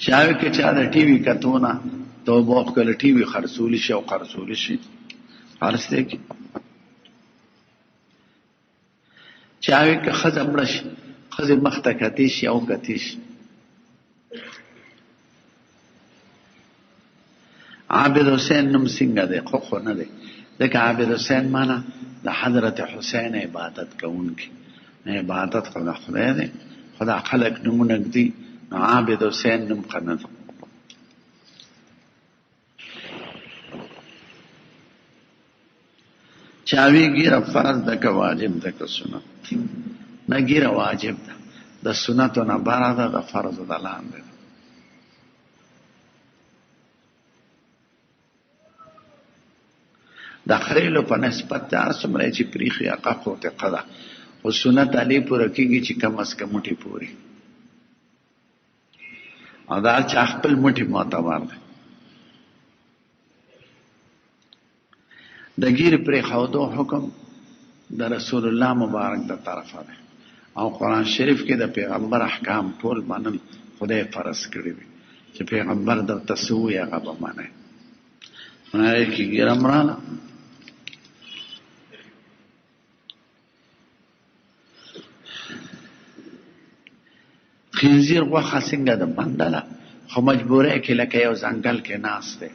چاوي کې چا د ټي وي کتونه توبه وکړه ټي وي خرڅولی شي او خرڅولی شي خرڅ دی کې چاوي کې ښځه مړه شي ښځې مخ ته کتې شي او کتې شي عابد حسین نوم څنګه دی خو نه دی ځکه عابد حسین معنا د حضرت حسین عبادت کوونکی عبادت خو د خدای دی خو دا خلک نومونه ږدي نو عابد حسین نوم ښه نه دی چاوي ګیره فرض ده که واجب ده که سنت نه ګیره واجب ده د سنتو نه بره ده د فرضو د لاندې ده د خریلو په نسبت د هر څومره چې پریښي هغه خوتقه ده خو سنت علی پوره کېږي چې کم از کم مټې پورې او دا چا خپل مټې معتبر دی د ګیرې پرېښودو حکم د رسول الله مبارک د طرفه دی او قرآن شریف کې د پیغمبر احکام ټول منل خدای فرض کړي وي چې پیغمبر درته څه ووایي هغه به منئ هغې کې ګیره مراله خنزیر غوښه څنګه ده بندله خو مجبوری کې لکه یو ځنګل کې ناست دی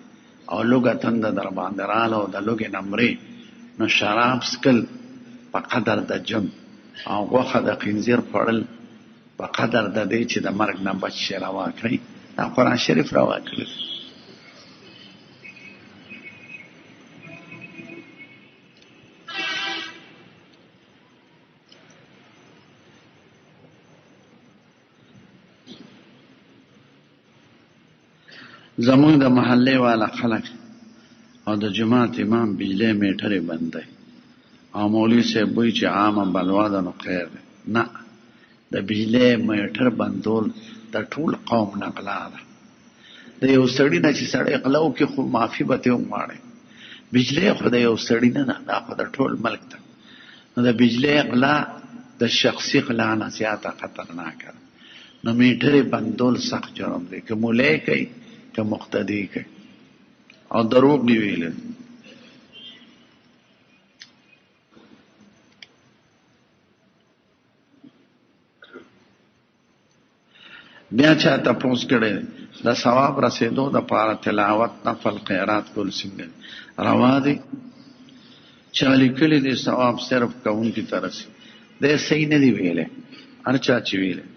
او لوږه تنده در باندې راله او د لوږې نه مرې نو شراب څکل په قدر د جن او غوښه د خنزیر خوړل په قدر د دې چې د مرګ نه بچ شي روا کړئ دا قرآن شریف روا کړي زمونږ د محلې والا خلک او د جماعت امام بجلی میټرې بندوي او مولوي صاحب وایي چې عامه بلوا ده نو خیر دی نه د بجلی میټر بندول د ټول قوم نه غلا ده د یو سړي نه چې سړی غلا وکړي خو معافي به ترې وغواړي بجلی خو د یو سړي نه ده دا خو د ټول ملک ده نو د بجلی غلا د شخصي غلا نه زیاته خطرناکه ده نو میټرې بندول سخت جرم دی که مولی کوي که مقتدی کوي او دروغ دی ویل بیا چا تپوس کړی د ثواب رسېدو دپاره تلاوت نفل خیرات کول څنګه روا دی چا لیکلی دی ثواب صرف کوونکي ته رسي دی صحیح نه دی ویلی هر چا چې ویلی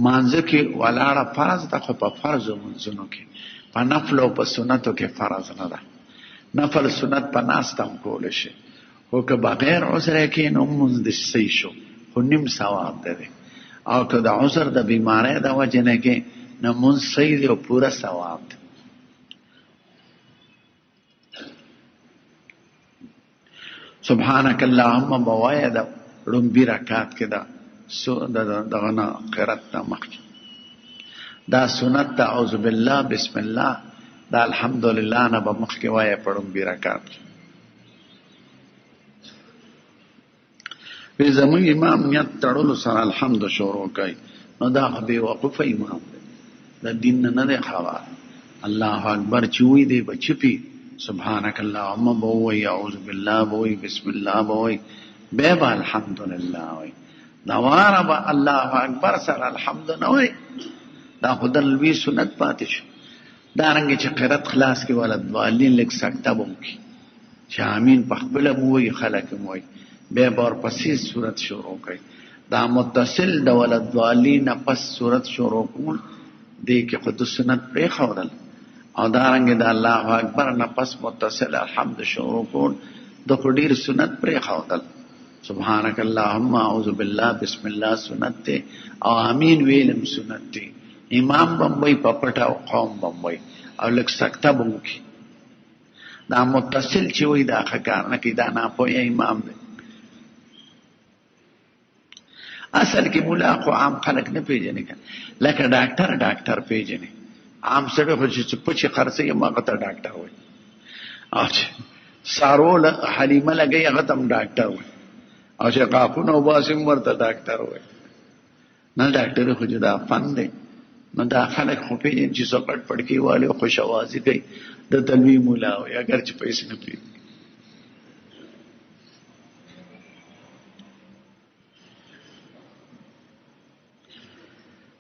مانځه کې ولاړه فرض ده خو په فرضو منځونو کې په نفل او په سنتو کې فرض نه ده نفل سنت په ناسته هم کولی شي خو که بغیر عذر کې نو مونځ د صحیح شو خو نیم ثواب ده او که د عذر د بیماری د وجې نه کې نو مونځ صحیح دی او پوره ثواب ده سبحانک اللهم بوایه د ړومبي رکعت کې ده دغه نه قرات نه مخکې دا سنت ته اعوذ بالله بسم الله دا الحمدلله نه به مخکې وایه په ړومبي رکعت کې وی زموږ امام نیت تړلو سره الحمد شروع کوي نو دا خو بېوقوفه امام دی د دین نه دی خبر الله اکبر چې وایي دی به چپي سبحانک اللهم به وایي اعوذ بالله به وایي بسم الله به وایي بیا به الحمدلله وایي دواره با الله اکبر سره الحمد نه وای دا خو د لوی سنت پاتې شو دارنګه چې قرات خلاص کې ولادت والین لیک سکته بوم کی چې امین په خپل موي خلک موي به بار پسې صورت شروع کړي دا متصل د ولادت والین پس صورت شروع کول دې کې خود سنت پرې خورل او دارنګه د الله اکبر نه پس متصل الحمد شروع کول د خډیر سنت پرې خورل سبحانک اللهم اعوذ بالله بسم الله سنت ته او امین ویلم سنت ته امام بمبئی پپټا او قوم بمبئی او لک سکتا بمکی دا متصل چې وای دا خکار نه کی دا نه پوهه امام دی اصل کې مولا خو عام خلک نه پیژني لکه ډاکټر پیژني عام سره خو چې پچې خرڅي ما ته ډاکټر وای اچھا سارول حلیمه لګي هغه تم ډاکټر وای او چې قاپونه وباسم ورته ډاکټر وای نه ډاکټر خو دا فن دی. نو دا خلک خو پیژني چې څو پټ پټکي والي خوش اوازي کوي د تلوي مولا وي اگر چې پیسې نه پي.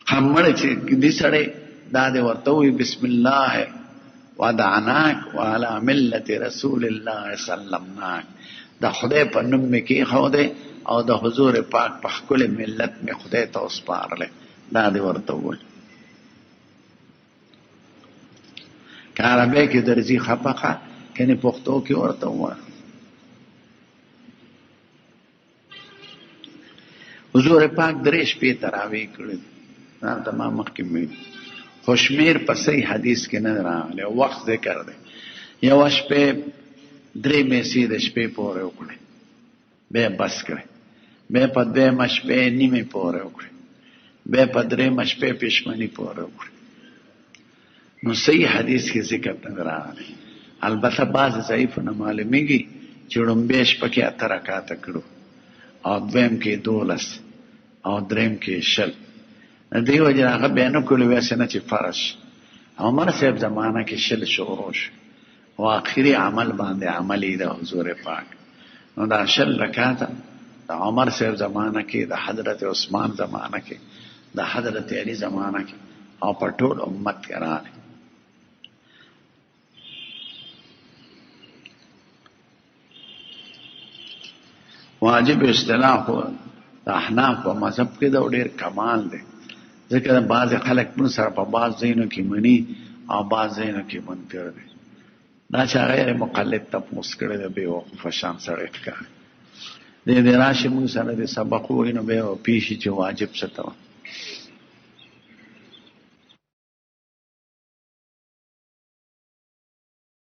خمړ چې دې سړی دا دې ورته وي بسم الله ودعناک وعلى ملت رسول الله سلمناک، د خدای په نوم مې کې خو دی او د حضور پاک په خپل ملت مې خدای ته وسپارلې. دا دې ورته وي. که عربی کې درځي خپخه کنه پښتو کې ورته وایي. حضور پاک درې شپې تراویح کړې دا تمام مخکې مې خوشمیر په صحیح حدیث کې نه راغلی، وخت ذکر دی. یو شپې درې میسي د شپې پورې وکړې بیا بس کړې، بیا په دویمه شپې نیمې پورې وکړې، بیا په درېیمه شپې پښمني پورې وکړې. نو صحیح حدیث کې ذکر نه راغلی. البته بعض ضعیفونه معلومیږي چې لومبۍ شپه کې 8 رکعاته کړو او دویم کې 12 او درېیم کې 20. دې وجه هغه بیا نه کولو ویسه نه چې فرض. عمر صاحب زمانه کې 20 شروع شو او آخري عمل باندې عملي د حضور پاک. نو دا 20 رکعاته د عمر صاحب زمانه کې، د حضرت عثمان زمانه کې، د حضرت علی زمانه کې او په ټول امت کې راغلي. واجب اصطلاح د احناف په مذهب کې دا ډېر کمال دی، ځکه بعض خلک موږ سره په بعض ځایونو کې مني او بعض ځایونو کې منکر دی. دا چې غیر مقلد تپوس کړی دی بې وقوفه شان سړی ښکاري. دې راشي موږ سره د سبق ووایي نو بیا پیښي چې واجب څه ته